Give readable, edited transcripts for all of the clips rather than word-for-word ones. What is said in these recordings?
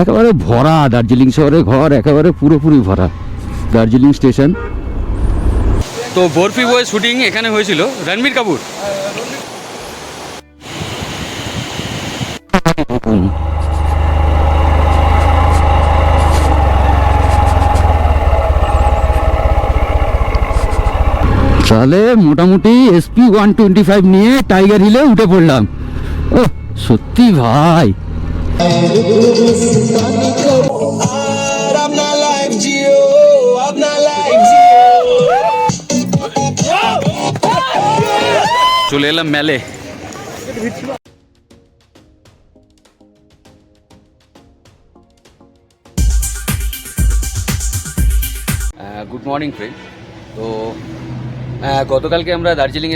একেবারে ভরা দার্জিলিং শহরে ঘর, একেবারে পুরোপুরি ভরা দার্জিলিং স্টেশন। তো বরফি বয় শুটিং এখানে হয়েছিল, রণবীর কাপুর। তাহলে মোটামুটি SP 125 নিয়ে টাইগার হিলে উঠে পড়লাম। ও সত্যি ভাই, চলে এলাম মেলে। Good morning friend. তো গতকালকে আমরা দার্জিলিং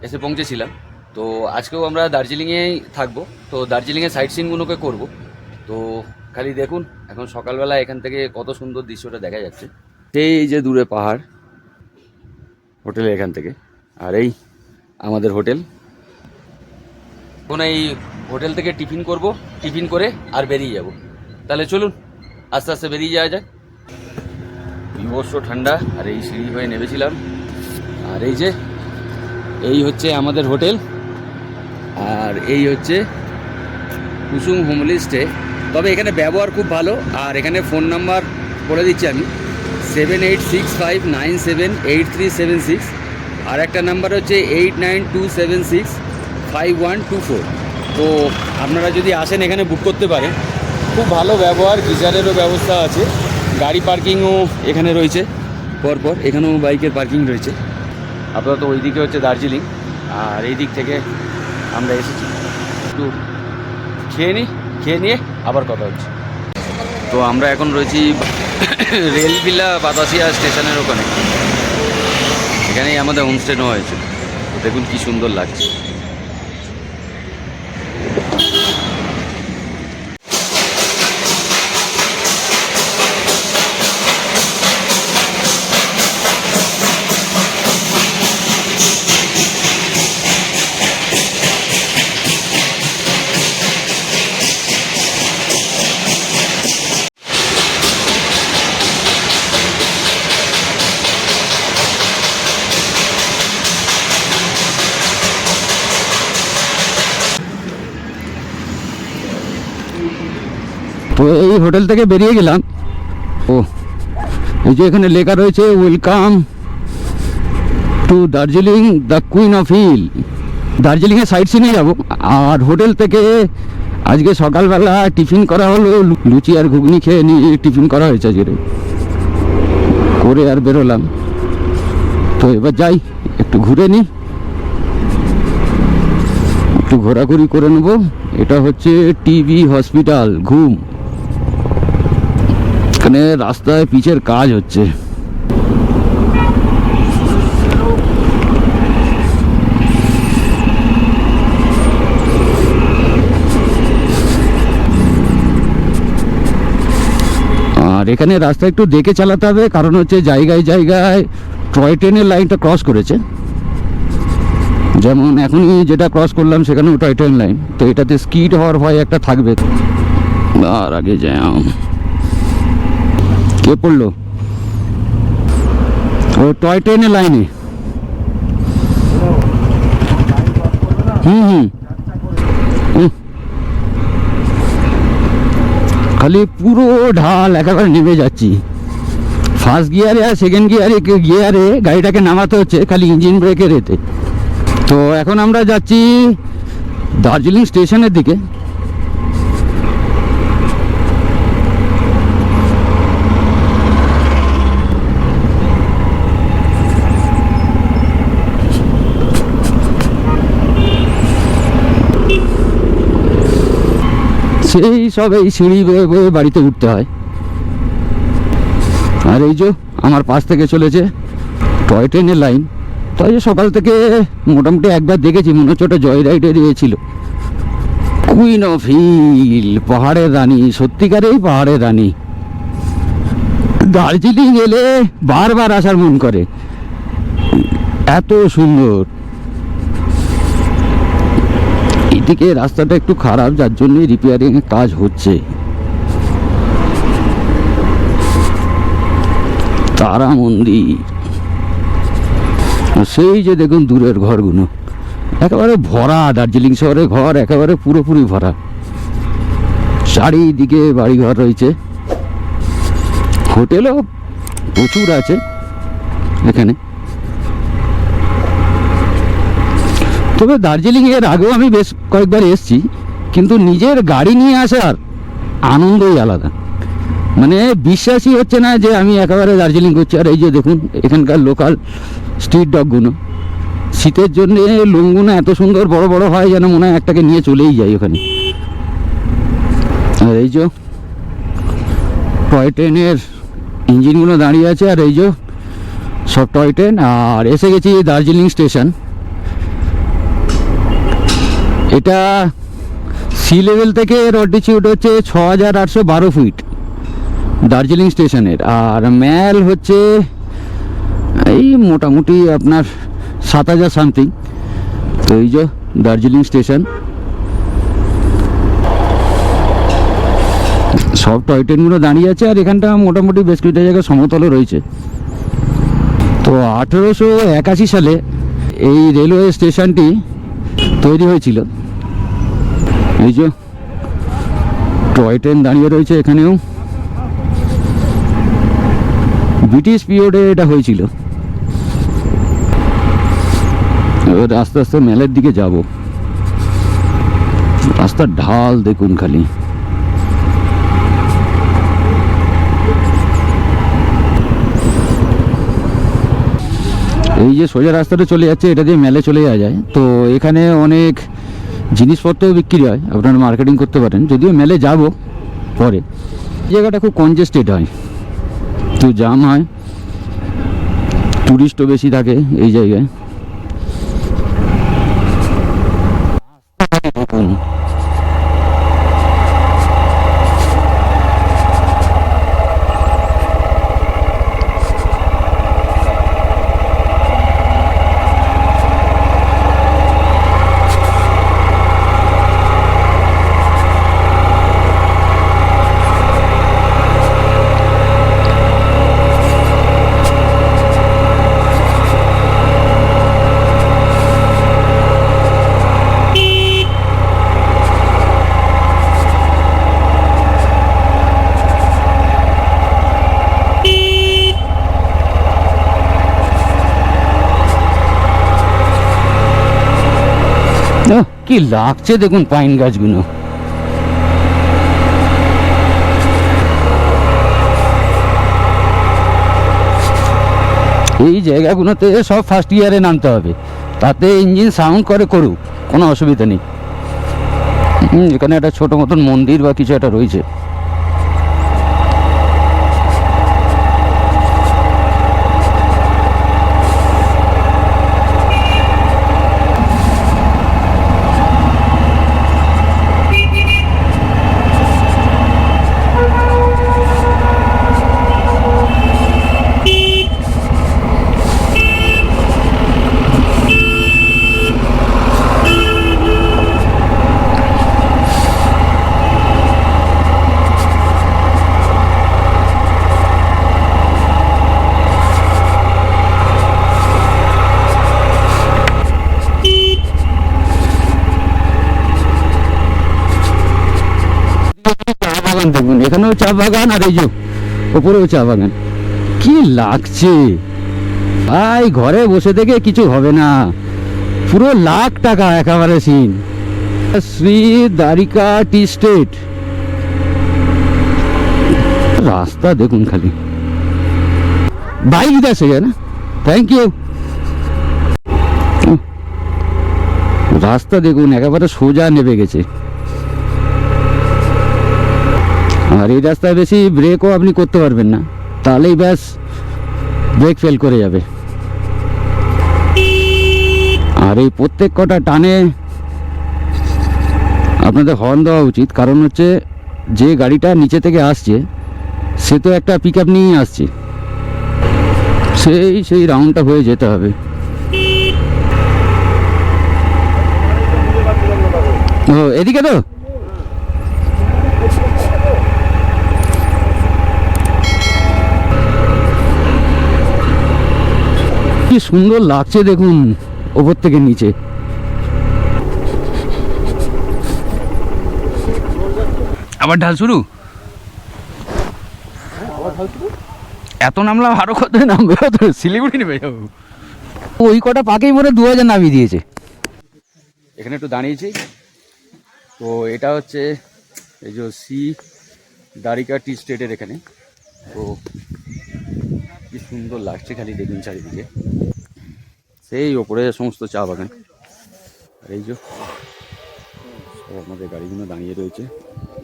এসে পৌঁছেছিলাম। তো আজকেও আমরা দার্জিলিংয়েই থাকবো। তো দার্জিলিংয়ের সাইট সিনগুলোকে করবো। তো খালি দেখুন এখন সকালবেলা এখান থেকে কত সুন্দর দৃশ্যটা দেখা যাচ্ছে। সেই যে দূরে পাহাড়, হোটেলে এখান থেকে, আর এই আমাদের হোটেল। এখন এই হোটেল থেকে টিফিন করব, টিফিন করে আর বেরিয়ে যাব। তাহলে চলুন আস্তে আস্তে বেরিয়ে যাওয়া যায়। বিভৎস ঠান্ডা, আর এই সিঁড়ি হয়ে নেমেছিলাম। আর এই হচ্ছে আমাদের হোটেল, আর এই হচ্ছে কুসুম হোমলি স্টে। তবে এখানে ব্যবহার খুব ভালো। আর এখানে ফোন নাম্বার বলে দিচ্ছি আমি, 7865978376। আর একটা নাম্বার হচ্ছে 8927655124। তো আপনারা যদি আসেন এখানে বুক করতে পারেন। খুব ভালো ব্যবহার, গিজারেরও ব্যবস্থা আছে, গাড়ি পার্কিংও এখানে রয়েছে পরপর। এখানেও বাইকের পার্কিং রয়েছে। আপাতত ওই দিকে হচ্ছে দার্জিলিং, আর এই দিক থেকে আমরা এসেছি। একটু খেয়ে নিয়ে আবার কথা হচ্ছে। তো আমরা এখন রয়েছি রেলভিলা বাতাসিয়া স্টেশনের ওখানে। এখানেই আমাদের হোমস্টে নেওয়া হয়েছে। তো দেখুন কি সুন্দর লাগছে। তো এই হোটেল থেকে বেরিয়ে গেলাম। ও এই যে এখানে লেখা রয়েছে welcome to Darjeeling the queen of hill. দার্জিলিংয়ে সাইট সিনে যাব। আর হোটেল থেকে আজকে সকালবেলা টিফিন করা হলো, লুচি আর ঘুগনি খেয়ে নিয়ে টিফিন করা হয়েছে আজকে, করে আর বেরোলাম। তো এবার যাই, একটু ঘুরে নিই, একটু ঘোরাঘুরি করে নেবো। এটা হচ্ছে টিবি হসপিটাল ঘুম। এখানে রাস্তায় পিচের কাজ হচ্ছে। আর এখানে রাস্তা একটু দেখে চালাতে হবে, কারণ হচ্ছে জায়গায় জায়গায় টয় ট্রেনের লাইনটা ক্রস করেছে। যেমন এখনই যেটা ক্রস করলাম সেখানেও টয় ট্রেন লাইন। তো এটাতে স্কিড হওয়ার ভয় একটা থাকবে। আর আগে যাই। কে পড়লো? ও টয় ট্রেনের লাইনে। খালি পুরো ঢাল, একেবারে নেমে যাচ্ছি। ফার্স্ট গিয়ারে আর সেকেন্ড গিয়ারে গাড়িটাকে নামাতে হচ্ছে খালি ইঞ্জিন ব্রেকের এতে। তো এখন আমরা যাচ্ছি দার্জিলিং স্টেশনের দিকে। সেই সব এই সিঁড়ি বয়ে বয়ে বাড়িতে উঠতে হয়। আর এই যে আমার পাশ থেকে চলেছে টয় ট্রেনের লাইন। তো এই যে সকাল থেকে মোটামুটি একবার দেখেছি, মনে হচ্ছে ওটা জয় রাইডের ছিল। কুইন অফ হিল, পাহাড়ের রানী, সত্যিকারেই পাহাড়ের রানী। দার্জিলিং এলে বারবার আসার মন করে, এত সুন্দর। এদিকে রাস্তাটা একটু খারাপ, যার জন্যই রিপেয়ারিং এর কাজ হচ্ছে। তারা মন্দির। সেই যে দেখুন দূরের ঘরগুলো একেবারে ভরা, দার্জিলিং শহরে ঘর একেবারে পুরোপুরি ভরা, চারিদিকে বাড়িঘর রয়েছে, হোটেলও প্রচুর আছে এখানে। তবে দার্জিলিং এর আগেও আমি বেশ কয়েকবার এসেছি, কিন্তু নিজের গাড়ি নিয়ে আসার আনন্দই আলাদা। মানে বিশ্বাসই হচ্ছে না যে আমি একেবারে দার্জিলিং করছি। আর এই যে দেখুন এখানকার লোকাল স্ট্রিট ডগগুলো, শীতের জন্য লোমগুলো এত সুন্দর বড় বড় হয় যেন মনে হয় একটাকে নিয়ে চলেই যায় ওখানে। আর এই যে টয় ট্রেনের ইঞ্জিনগুলো দাঁড়িয়ে আছে, আর এই যে সব টয় ট্রেন। আর এসে গেছি দার্জিলিং স্টেশন। এটা সি লেভেল থেকে এর অল্টিটিউড হচ্ছে 6812 ফিট দার্জিলিং স্টেশনের, আর ম্যাল হচ্ছে এই মোটামুটি আপনার 7000 সামথিং। তো এই যে দার্জিলিং স্টেশন, সব টয় ট্রেনগুলো দাঁড়িয়ে আছে। আর এখানটা মোটামুটি বেশ কিছুটা জায়গায় সমতলও রয়েছে। তো 1881 সালে এই রেলওয়ে স্টেশনটি তৈরি হয়েছিল। এই যে টয় ট্রেন দাঁড়িয়ে রয়েছে এখানেও, ব্রিটিশ পিরিয়ডে এটা হয়েছিল। এবার আস্তে আস্তে মেলের দিকে যাব। রাস্তার ঢাল দেখুন খালি। এই যে সোজা রাস্তাটা চলে যাচ্ছে, এটা দিয়ে মেলে চলে যাওয়া যায়। তো এখানে অনেক জিনিসপত্রও বিক্রি হয়, আপনারা মার্কেটিং করতে পারেন। যদিও মেলে যাব পরে। জায়গাটা খুব কনজেস্টেড হয়, তো জাম হয়, টুরিস্টও বেশি থাকে এই জায়গায়। কি লাগছে দেখুন পাইন গাছগুলো। এই জায়গাগুলোতে সব ফার্স্ট ইয়ারে নামতে হবে, তাতে ইঞ্জিন সাউন্ড করে করুক, কোনো অসুবিধা নেই। এখানে একটা ছোট মতন মন্দির বা কিছু একটা রয়েছে। দেখুন এখানেও চা বাগান, আর এই যে ওপরেও চা বাগান। কি লাগছে ভাই, ঘরে বসে থেকে কিছু হবে না, পুরো লাখ টাকা একেবারে সিন। শ্রী দ্বারিকা টি স্টেট। রাস্তা দেখুন খালি, বাইক আছে না, থ্যাংক ইউ। রাস্তা দেখুন একেবারে সোজা নেমে গেছে। আর এই রাস্তায় বেশি ব্রেকও আপনি করতে পারবেন না, তাহলেই ব্যাস ব্রেক ফেল করে যাবে। আর এই প্রত্যেক কটা টানে আপনাদের হর্ন দেওয়া উচিত, কারণ হচ্ছে যে গাড়িটা নিচে থেকে আসছে সে তো একটা পিক আপ নিয়ে আসছে, সেই রাউন্ডটা হয়ে যেতে হবে। ও এদিকে তো সুন্দর লাগছে দেখুন ওপর থেকে নিচে। আবার ঢাল শুরু, এত নামলাম আরো কত নামবে, তো শিলিগুড়ি নেমে যাবো। ওই কটা পাকেই মনে 2000 নামিয়ে দিয়েছে। এখানে একটু দাঁড়িয়েছি, তো এটা হচ্ছে এই যে সি দ্বারিকা টি স্টেটের এখানে। তো কি সুন্দর লাগছে খালি দেখুন চারিদিকে, সেই ওপরে সমস্ত চা বাগান। আর এই যে সব আমাদের গাড়িগুলো দাঁড়িয়ে রয়েছে,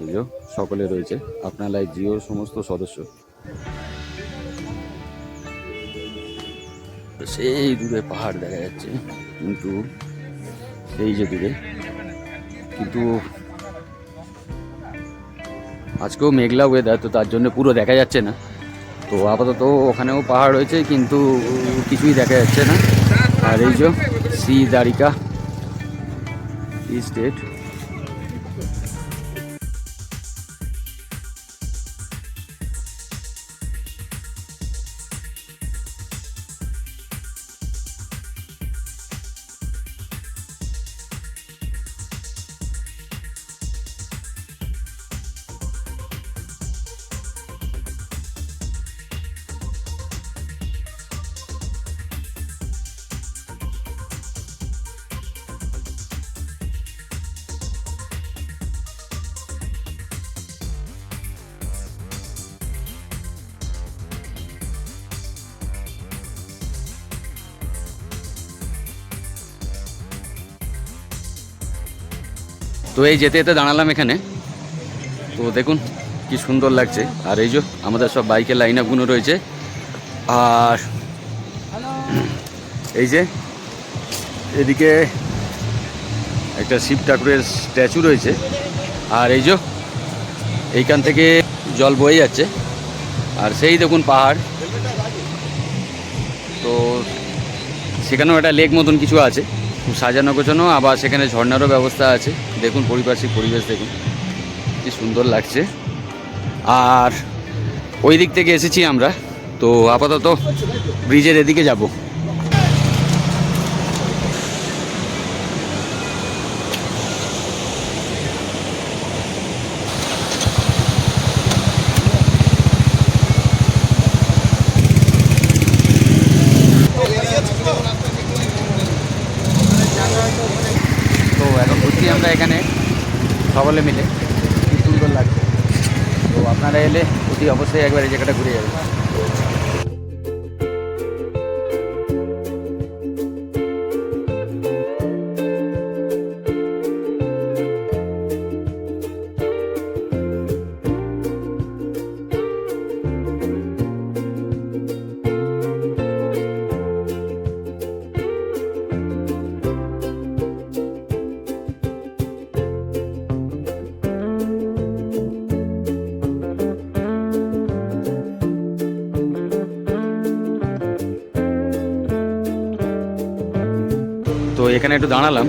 এই যে সকলে রয়েছে আপনার লাইফ জিওর সমস্ত সদস্য। সেই দূরে পাহাড় দেখা যাচ্ছে, কিন্তু এই যে দূরে, কিন্তু আজকেও মেঘলা ওয়েদার, তো তার জন্য পুরো দেখা যাচ্ছে না। তো আপাতত ওখানেও পাহাড় রয়েছে কিন্তু কিছুই দেখা যাচ্ছে না। আর এই যে সি দ্বারিকা টি স্টেট। তো এই যেতে যেতে দাঁড়ালাম এখানে, তো দেখুন কি সুন্দর লাগছে। আর এই যে আমাদের সব বাইকের লাইন আপগুলো রয়েছে। আর এই যে এদিকে একটা শিব ঠাকুরের স্ট্যাচু রয়েছে। আর এই যে এইখান থেকে জল বয়ে যাচ্ছে, আর সেই দেখুন পাহাড়। তো সেখানেও একটা লেক মতন কিছু আছে, খুব সাজানো গোছানো, আবার সেখানে ঝর্ণারও ব্যবস্থা আছে। দেখুন পারিপার্শ্বিক পরিবেশ দেখুন কি সুন্দর লাগছে। আর ওই দিক থেকে এসেছি আমরা, তো আপাতত ব্রিজের এদিকে যাব। তো এখন ঘুরছি আমরা এখানে সকলে মিলে, কি সুন্দর লাগছে। তো আপনারা এলে অতি অবশ্যই একবার এই জায়গাটা ঘুরে যাবেন। তো এখানে একটু দাঁড়ালাম,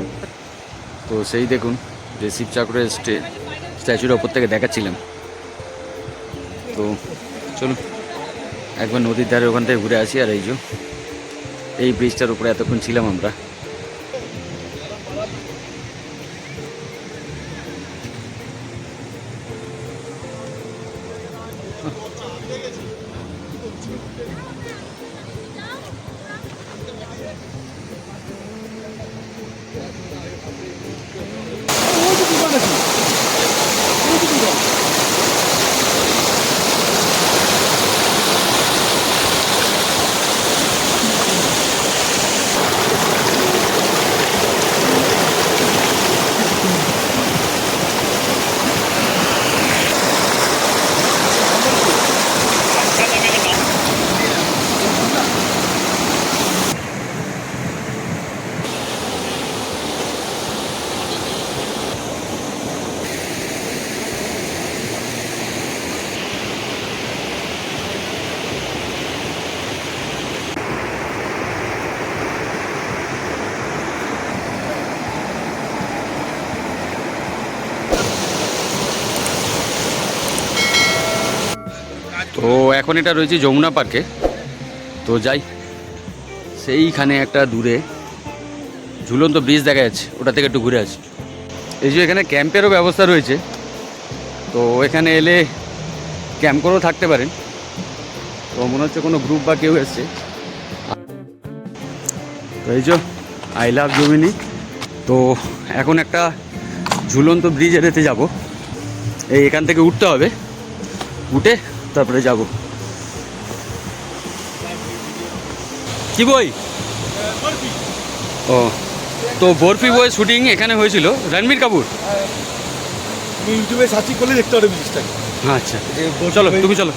তো সেই দেখুন যে শিব ঠাকুরের স্ট্যাচুর ওপর থেকে দেখাচ্ছিলাম। তো চলুন একবার নদীর ধারে ওখান থেকে ঘুরে আসি। আর এই যে এই ব্রিজটার উপরে এতক্ষণ ছিলাম আমরা। তো এখন এটা রয়েছে যমুনা পার্কে। তো যাই সেইখানে একটা দূরে ঝুলন্ত ব্রিজ দেখা যাচ্ছে, ওটা থেকে একটু ঘুরে আসি। এই যে এখানে ক্যাম্পেরও ব্যবস্থা রয়েছে, তো এখানে এলে ক্যাম্প করেও থাকতে পারেন। তো মনে হচ্ছে কোনো গ্রুপ বা কেউ এসছে। তো এই যে আই লাভ জমিনি। তো এখন একটা ঝুলন্ত ব্রিজ এড়েতে যাব, এখান থেকে উঠতে হবে, উঠে তারপরে যাব। কি বই? ও, তো বরফি বই শুটিং এখানে হয়েছিল, রণবীর কাপুর। তুমি ইউটিউবে সার্চ করলে দেখতে পারো ব্রিজটাকে। আচ্ছা চলো, তুমি চলো।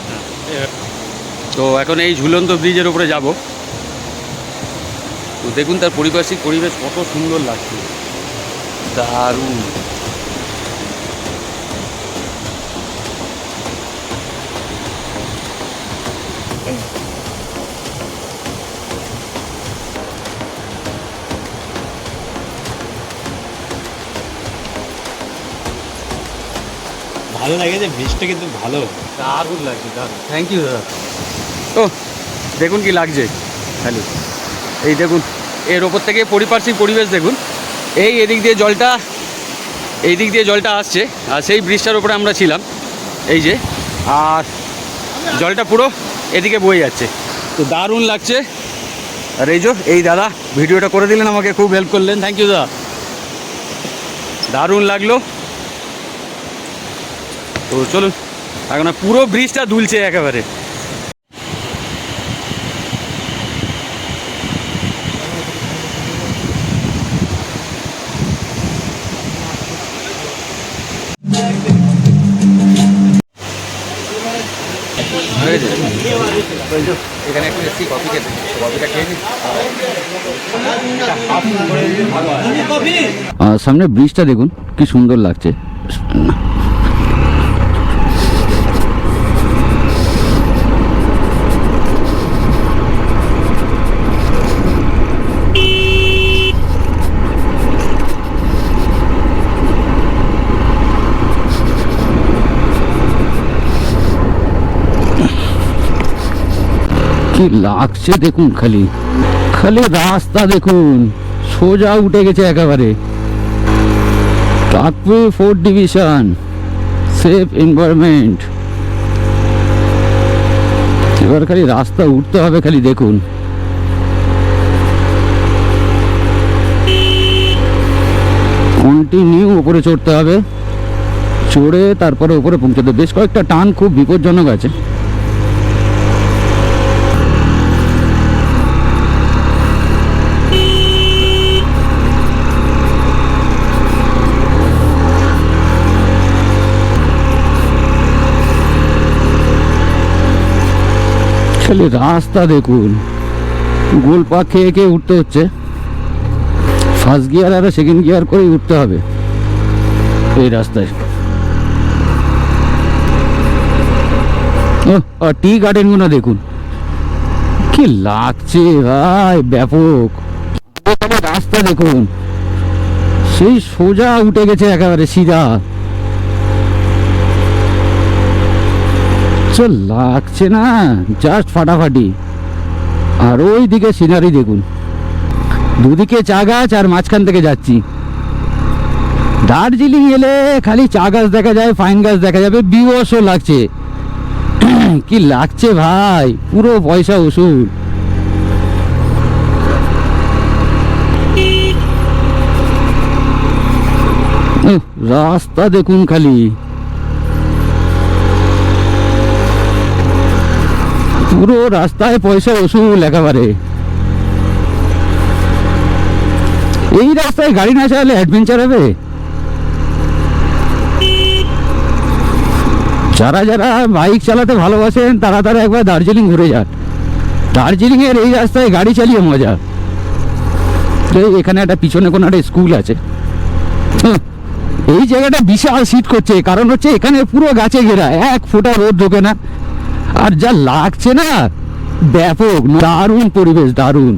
তো এখন এই ঝুলন্ত ব্রিজের উপরে যাব। তো দেখুন তার পারিপার্শ্বিক পরিবেশ কত সুন্দর লাগছে, দারুণ। ভালো লাগে যে ব্রিজটা কিন্তু ভালো, দারুণ লাগছে, দারুণ। থ্যাংক ইউ দাদা। তো দেখুন কি লাগছে খালি, এই দেখুন এর ওপর থেকে পারিপার্শ্বিক পরিবেশ দেখুন। এদিক দিয়ে জলটা, এই দিক দিয়ে জলটা আসছে, আর সেই ব্রিজটার উপরে আমরা ছিলাম, এই যে, আর জলটা পুরো এদিকে বয়ে যাচ্ছে। তো দারুণ লাগছে। আর এই দাদা ভিডিওটা করে দিলেন, আমাকে খুব হেল্প করলেন, থ্যাংক ইউ দাদা, দারুণ লাগলো। তো চলুন, এখন পুরো ব্রিজটা দুলছে একেবারে। এখানে একটু এসছি কফি খেতে, কফিটা খেয়ে নিই। আর সামনে ব্রিজটা দেখুন কি সুন্দর লাগছে। কি লাগছে দেখুন, খালি খালি রাস্তা দেখুন, সোজা উঠে গেছে একেবারে। কাকপুর 4th ডিভিশন, সেফ এনভায়রনমেন্ট। এবার খালি রাস্তা উঠতে হবে, খালি দেখুন। কন্টিনিউ উপরে চড়তে হবে, চড়ে তারপরে উপরে পৌঁছাতে। বেশ কয়েকটা টান খুব বিপজ্জনক আছে। খালি রাস্তা দেখুন, গোলপাক খেয়ে খেয়ে উঠতে হচ্ছে। ফার্স্ট গিয়ার আর সেকেন্ড গিয়ার করে উঠতে হবে এই রাস্তায়। আর টি গার্ডেনগুলো দেখুন কি লাগছে ভাই, ব্যাপক। রাস্তা দেখুন, সেই সোজা উঠে গেছে একেবারে সিধা। লাগছে না, জাস্ট ফাটাফাটি। আর ওই দিকে সিনারি দেখুন, দুদিকে চা গাছ, আর মাঝখান থেকে যাচ্ছি। দার্জিলিং এলে খালি চা গাছ দেখা যায়, ফাইন গাছ দেখা যাবে, বিবসও লাগছে। কি লাগছে ভাই, পুরো পয়সা উসুল। রাস্তা দেখুন খালি, পুরো রাস্তায় পয়সা উসুল একেবারে। এই রাস্তায় গাড়ি না চালালে অ্যাডভেঞ্চার হবে? যারা যারা বাইক চালাতে ভালোবাসেন তারা তারা একবার দার্জিলিং ঘুরে যান। দার্জিলিং এর এই রাস্তায় গাড়ি চালিয়ে মজা। এখানে একটা পিছনে কোনো একটা স্কুল আছে। এই জায়গাটা বিশাল শীত করছে, কারণ হচ্ছে এখানে পুরো গাছে ঘেরা, এক ফোঁটা রোদ ঢোকে না। আর যা লাগছে না, ব্যাপক, দারুণ পরিবেশ, দারুণ।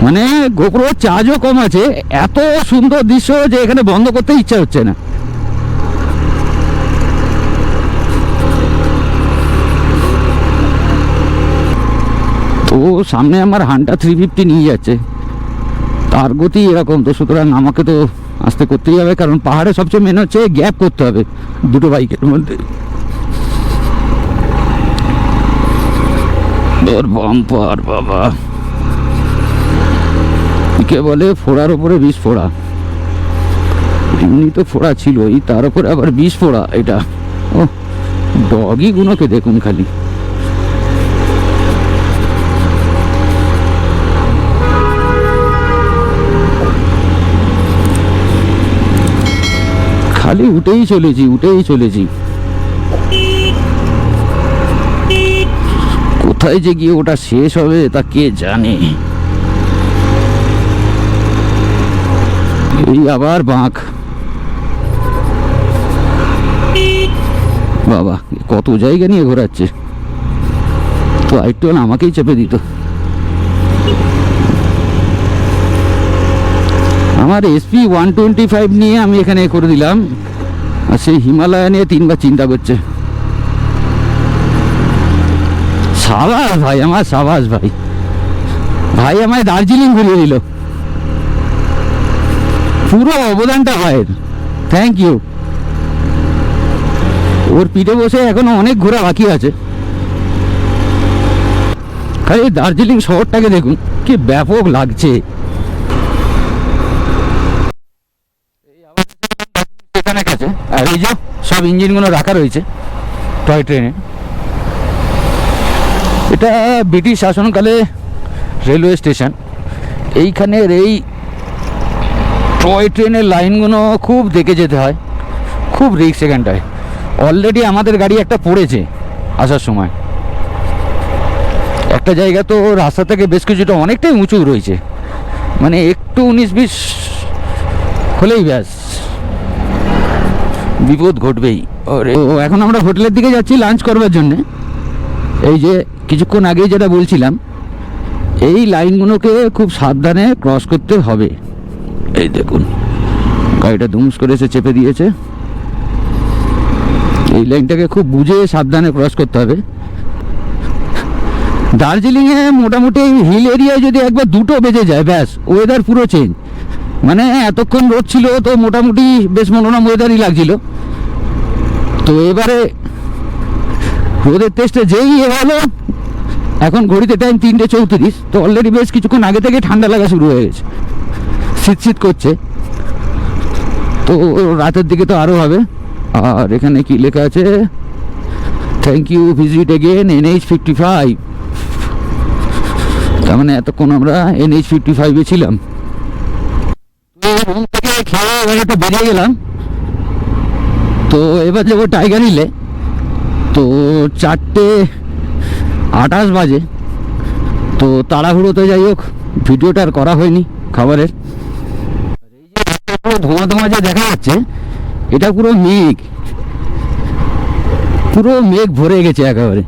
মানে গোপ্রো চার্জও কম আছে, এত সুন্দর দৃশ্য যে এখানে বন্ধ করতে ইচ্ছা হচ্ছে না। তো সামনে আমার হান্টার 350 নিয়ে যাচ্ছে, তার গতি এরকম, তো সুতরাং আমাকে তো আস্তে করতেই হবে, কারণ পাহাড়ে সবচেয়ে মেন হচ্ছে গ্যাপ করতে হবে দুটো বাইকের মধ্যে। বাম্পার বাবা, কে বলে ফোড়ার ওপরে 20 ফোড়া, এমনি তো ফোড়া ছিলই, তার উপরে আবার 20 ফোড়া। এটা ও ডগি গুলোকে দেখুন খালি, খালি উঠেই চলেছি। কোথায় যে গিয়ে ওটা শেষ হবে তা কে জানে। এই আবার বাঁক, বাবা কত জায়গা নিয়ে ঘোরাচ্ছে, তো একটু আমাকেই চেপে দিত। আমার SP 125 নিয়ে আমি এখানে করে দিলাম, আর সেই হিমালয় নিয়ে 3বার চিন্তা করছে। সাবাস ভাই আমার, সাবাস ভাই, ভাই আমায় দার্জিলিং ঘুরিয়ে দিল, পুরো অবদানটা ভাইয়ের, থ্যাংক ইউ। ওর পিঠে বসে এখনো অনেক ঘোরা বাকি আছে। খালি দার্জিলিং শহরটাকে দেখুন কি ব্যাপক লাগছে। এখানে কাছে আর এই যে সব ইঞ্জিনগুলো রাখা রয়েছে টয় ট্রেনে। এটা ব্রিটিশ শাসনকালে রেলওয়ে স্টেশন। এইখানের এই টয় ট্রেনের লাইনগুলো খুব দেখে যেতে হয়, খুব রিস্ক এখানটায়। অলরেডি আমাদের গাড়ি একটা পড়েছে আসার সময়, একটা জায়গা তো রাস্তা থেকে বেশ কিছুটা অনেকটাই উঁচু রয়েছে, মানে একটু 19-20 হলেই ব্যাস বিপদ ঘটবেই। তো এখন আমরা হোটেলের দিকে যাচ্ছি লাঞ্চ করবার জন্যে। এই যে কিছুক্ষণ আগেই যেটা বলছিলাম, এই লাইনগুলোকে খুব সাবধানে ক্রস করতে হবে। এই দেখুন গাড়িটা দুমস করে এসে চেপে দিয়েছে, এই লাইনটাকে খুব বুঝে সাবধানে ক্রস করতে হবে। দার্জিলিংয়ে মোটামুটি হিল এরিয়ায় যদি একবার 2টো বেজে যায় ব্যাস ওয়েদার পুরো চেঞ্জ। মানে এতক্ষণ রোদ ছিল তো মোটামুটি বেশ মনোরম ওয়েদারই লাগছিল, তো এবারে রোদের তেজটা যেই হলো, এখন ঘড়িতে টাইম 3:34, তো অলরেডি বেশ কিছুক্ষণ আগে থেকে ঠান্ডা লাগা শুরু হয়ে গেছে, শীত করছে। তো রাতের দিকে তো আরও হবে। আর এখানে কি লেখা আছে, thank you visit again NH55। তার মানে এতক্ষণ আমরা NH55-এ ছিলাম। রুম থেকে খেয়ে এবার একটা বেরিয়ে গেলাম, তো এবার যাবো টাইগার হিলে। তো 4:28 বাজে, তো তাড়াহুড়োতে যাই হোক ভিডিওটা আর করা হয়নি খাবারের। ধোঁয়া ধোঁয়া যে দেখা যাচ্ছে, এটা পুরো মেঘ ভরে গেছে একেবারে।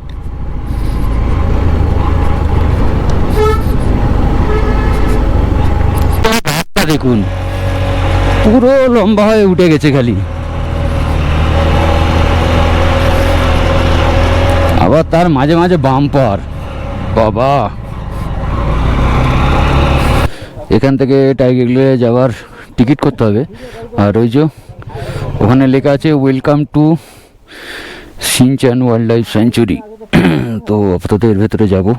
দেখুন পুরো লম্বা হয়ে উঠে গেছে খালি, আবার তার মাঝে মাঝে বাম্পার। বাবা এখান থেকে টাইগার হিলে যাওয়ার টিকিট করতে হবে। আর ওই যে ওখানে লেখা আছে welcome to Shinchan wild life sanctuary. তো আপাতত এর ভেতরে যাবো,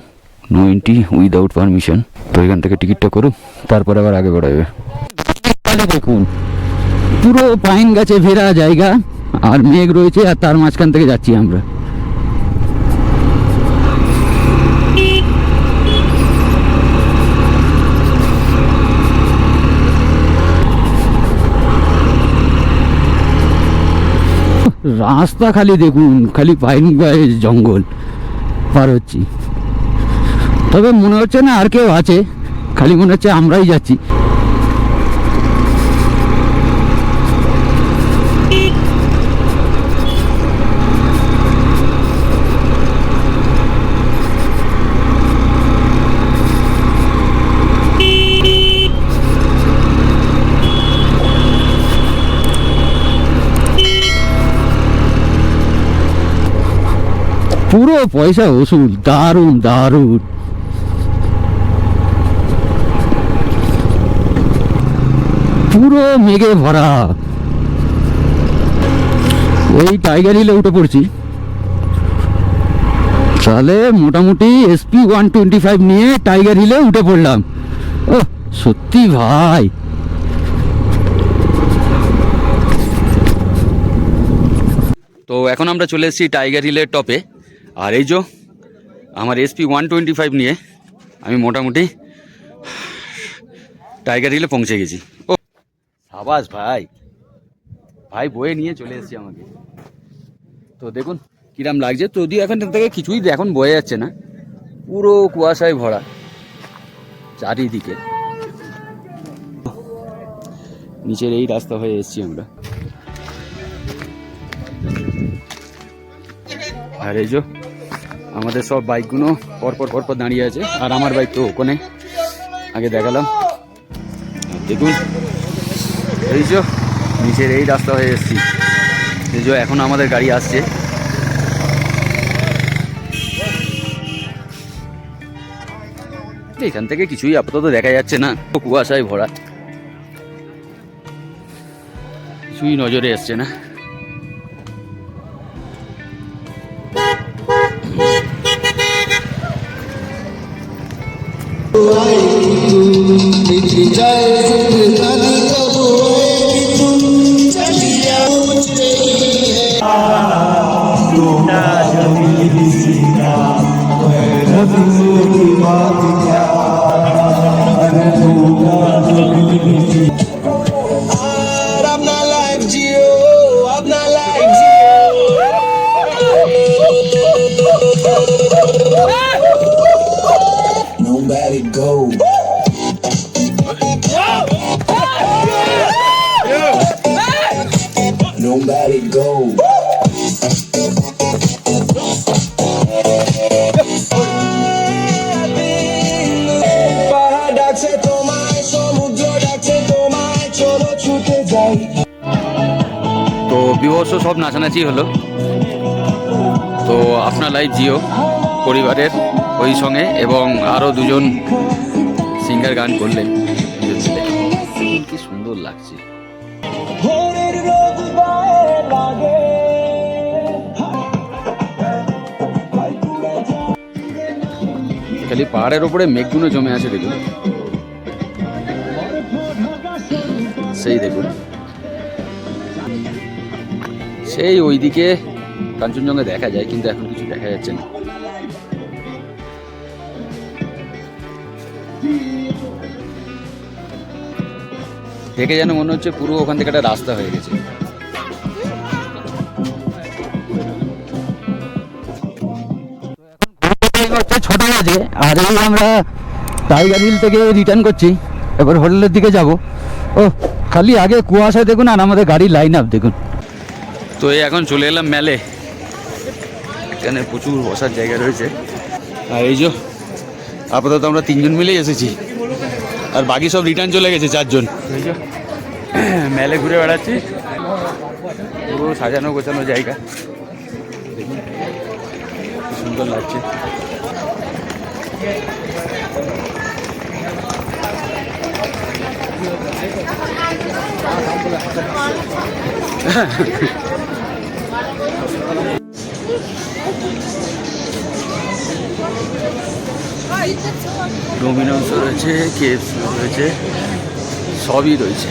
নো এন্ট্রি উইদাউট পারমিশন। তো এখান থেকে টিকিটটা করুক, তারপরে আবার আগে বাড়াবে। দেখুন পুরো পাইন গাছে ঘেরা জায়গা, আর মেঘ রয়েছে, আর তার মাঝখান থেকে যাচ্ছি আমরা। রাস্তা খালি দেখুন, খালি পাইন গায়ে জঙ্গল পার হচ্ছি, তবে মনে হচ্ছে না আর কেউ আছে, খালি মনে হচ্ছে আমরাই যাচ্ছি। পুরো পয়সা ওসুল, দারুণ দারুণ। পুরো মেঘে ভরা। এই টাইগার হিলে উঠে পড়ছি, তাহলে মোটামুটি SP 125 নিয়ে টাইগার হিলে উঠে পড়লাম। ও সত্যি ভাই, তো এখন আমরা চলে এসেছি টাইগার হিলের টপে। আর এই যে আমার SP 125 নিয়ে আমি মোটামুটি টাইগার হিলে পৌঁছে গেছি। ও সাবাস ভাই, ভাই বয়ে নিয়ে চলে এসেছি আমাকে। তো দেখুন কিরাম লাগছে, যদিও এখন থেকে কিছুই এখন বয়ে যাচ্ছে না, পুরো কুয়াশায় ভরা চারিদিকে। নিচের এই রাস্তা হয়ে এসেছি আমরা। আর এই যে আমাদের সব বাইকগুলো পরপর পরপর দাঁড়িয়ে আছে, আর আমার বাইক তো ওখানে আগে দেখালাম। দেখুন এই যে নিচের এই রাস্তা হয়ে এসেছি, এই যে এখন আমাদের গাড়ি আসছে। এখান থেকে কিছুই আপাতত দেখা যাচ্ছে না, কুয়াশায় ভরা, কিছুই নজরে আসছে না। Nobody go. Nobody go. পাহাড় ডাকছে তোমায়, সমুদ্র ডাকছে তোমায়, চলো ছুটে যাই। তো বিভৎস সব নাচানাচি হলো। তো আপনার লাইভ জিও পরিবারের ওই সঙ্গে এবং আরও দুজন সিঙ্গার গান করলেন। কি সুন্দর লাগছে। ভোরের রোদ গায়ে লাগে। খালি পাহাড়ের ওপরে মেঘগুলো জমে আছে দেখুন, সেই দেখুন সেই ওইদিকে কাঞ্চনজঙ্ঘা দেখা যায়, কিন্তু এখন কিছু দেখা যাচ্ছে না। দেখে যেন মনে হচ্ছে পুরো ওখান থেকে একটা রাস্তা হয়ে গেছে। হচ্ছে 6টা বাজে, আর এই আমরা টাইগার হিল থেকে রিটার্ন করছি, এবার হোটেলের দিকে যাব। ও খালি আগে কুয়াশায় দেখুন, আর আমাদের গাড়ি লাইন আপ দেখুন। তো এই এখন চলে এলাম মেলে, এখানে প্রচুর বসার জায়গা রয়েছে। আর এই যে আপাতত আমরা 3 জন মিলেই এসেছি, আর বাকি সব রিটার্ন চলে গেছে 4 জন। এই যে মেলে ঘুরে বেড়াচ্ছি, পুরো সাজানো গোছানো জায়গা, দেখুন কি সুন্দর লাগছে। ডোমিনোস রয়েছে, KFC রয়েছে, সবই রয়েছে।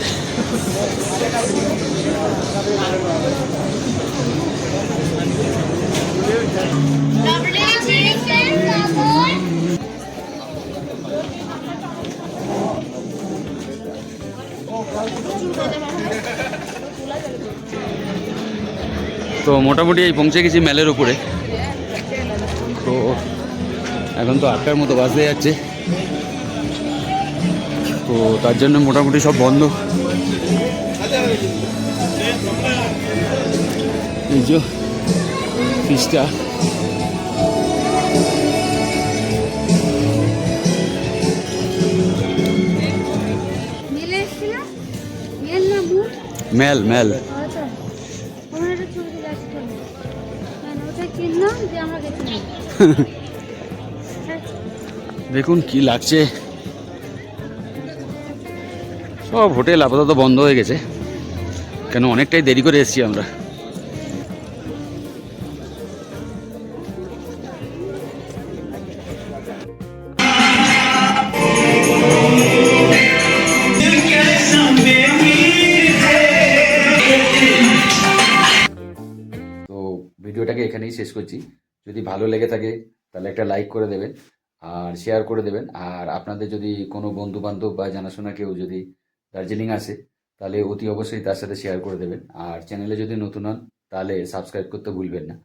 তো মোটামুটি এই পৌঁছে গেছি মেলের উপরে। তো এখন তো 8টার মতো বাজতে যাচ্ছে, তো তার জন্য মোটামুটি সব বন্ধ। এই যে ফিসটা, মেল মেল দেখুন কি লাগছে, সব হোটেল আপাতত বন্ধ হয়ে গেছে, কেন অনেকটাই দেরি করে এসেছি আমরা। তো ভিডিওটাকে এখানেই শেষ করছি। যদি ভালো লেগে থাকে তাহলে একটা লাইক করে দেবেন আর শেয়ার করে দেবেন। আর আপনাদের যদি কোনো বন্ধু বান্ধব বা জানাশোনা কেউ যদি দার্জিলিং আসে তাহলে অতি অবশ্যই তার সাথে শেয়ার করে দেবেন। আর চ্যানেলে যদি নতুন হন তাহলে সাবস্ক্রাইব করতে ভুলবেন না।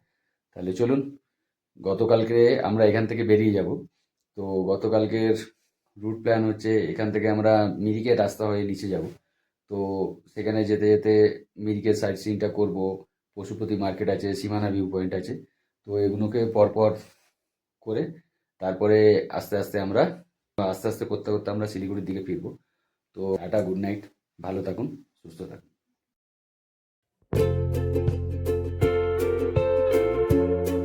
তাহলে চলুন, গতকালকে আমরা এখান থেকে বেরিয়ে যাব। তো গতকালকের রুট প্ল্যান হচ্ছে এখান থেকে আমরা মিরিকের রাস্তা হয়ে নিচে যাব। তো সেখানে যেতে যেতে মিরিকের সাইট সিনটা করবো, পশুপতি মার্কেট আছে, সীমানা ভিউ পয়েন্ট আছে। তো এগুলোকে পরপর করে তারপরে আস্তে আস্তে করতে করতে আমরা শিলিগুড়ির দিকে ফিরবো। তো টাটা, গুড নাইট, ভালো থাকুন, সুস্থ থাকুন।